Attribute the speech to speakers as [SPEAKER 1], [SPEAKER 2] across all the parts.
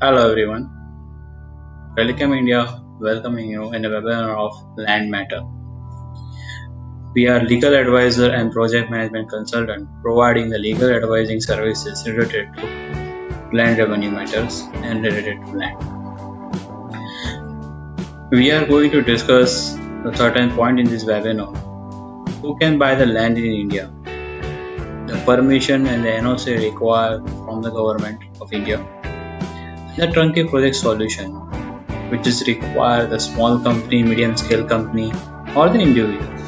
[SPEAKER 1] Hello everyone, Telecom India welcoming you in a webinar of Land Matter. We are legal advisor and project management consultant providing the legal advising services related to land revenue matters and related to land. We are going to discuss a certain point in this webinar. Who can buy the land in India? The permission and the NOC required from the government of India. The turnkey project solution, which is required the small company, medium scale company, or the individuals.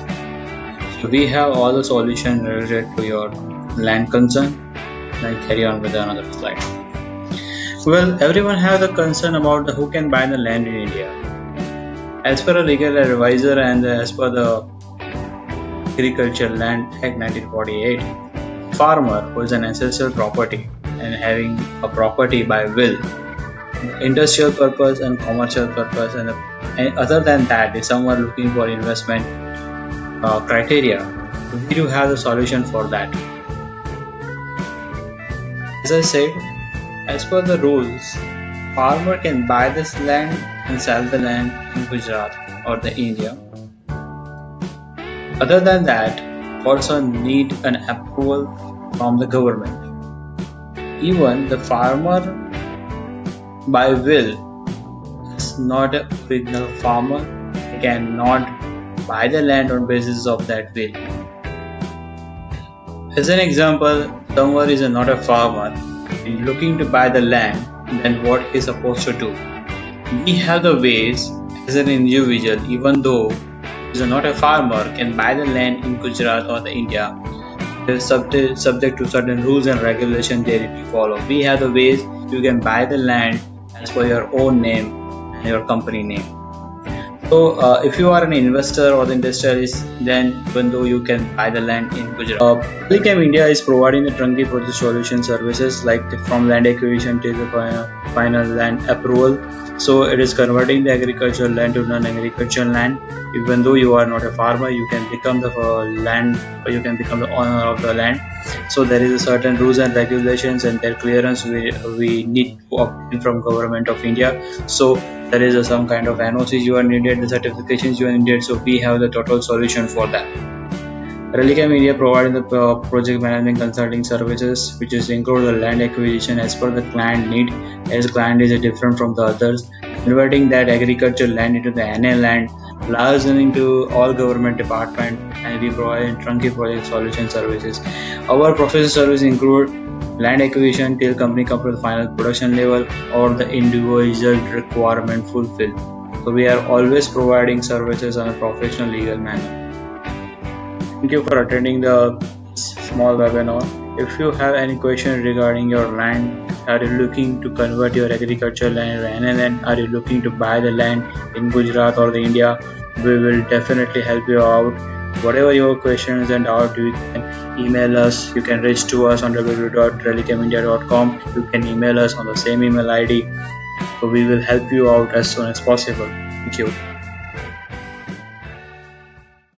[SPEAKER 1] So we have all the solution related to your land concern. Then carry on with another slide. Well, everyone have the concern about who can buy the land in India. As per a legal advisor and as per the Agriculture Land Act 1948, farmer who is an ancestral property and having a property by will, industrial purpose and commercial purpose, and other than that, if someone looking for investment criteria, we do have the solution for that. As I said, as per the rules, farmer can buy this land and sell the land in Gujarat or the India. Other than that, person need an approval from the government. Even the farmer by will is not an original farmer, he cannot buy the land on basis of that will. As an example, someone is not a farmer and looking to buy the land, then what he is supposed to do? We have the ways as an individual, even though he is not a farmer, can buy the land in Gujarat or the India. It is subject to certain rules and regulations they need to follow. We have the ways you can buy the land as per your own name and your company name. So if you are an investor or the industrialist, then even though you can buy the land in Gujarat. Telecom India is providing the turnkey project solution services like from land acquisition to the final land approval. So it is converting the agricultural land to non-agricultural land. Even though you are not a farmer, you can become the land or you can become the owner of the land. So there is a certain rules and regulations and their clearance we need to obtain from government of India. So there is some kind of NOCs you are needed, the certifications you are needed. So we have the total solution for that. Telecom India providing the project management consulting services, which is include the land acquisition as per the client need, as client is different from the others, converting that agricultural land into the NA land, licensing to all government department, and we provide turnkey project solution services. Our professional service include land acquisition till company comes to the final production level or the individual requirement fulfilled. So we are always providing services on a professional legal manner. Thank you for attending the small webinar. If you have any question regarding your land, are you looking to convert your agricultural land or any land? Are you looking to buy the land in Gujarat or the India? We will definitely help you out. Whatever your questions and doubt, you can email us. You can reach to us on www.telecomindia.com. You can email us on the same email ID. So we will help you out as soon as possible. Thank you.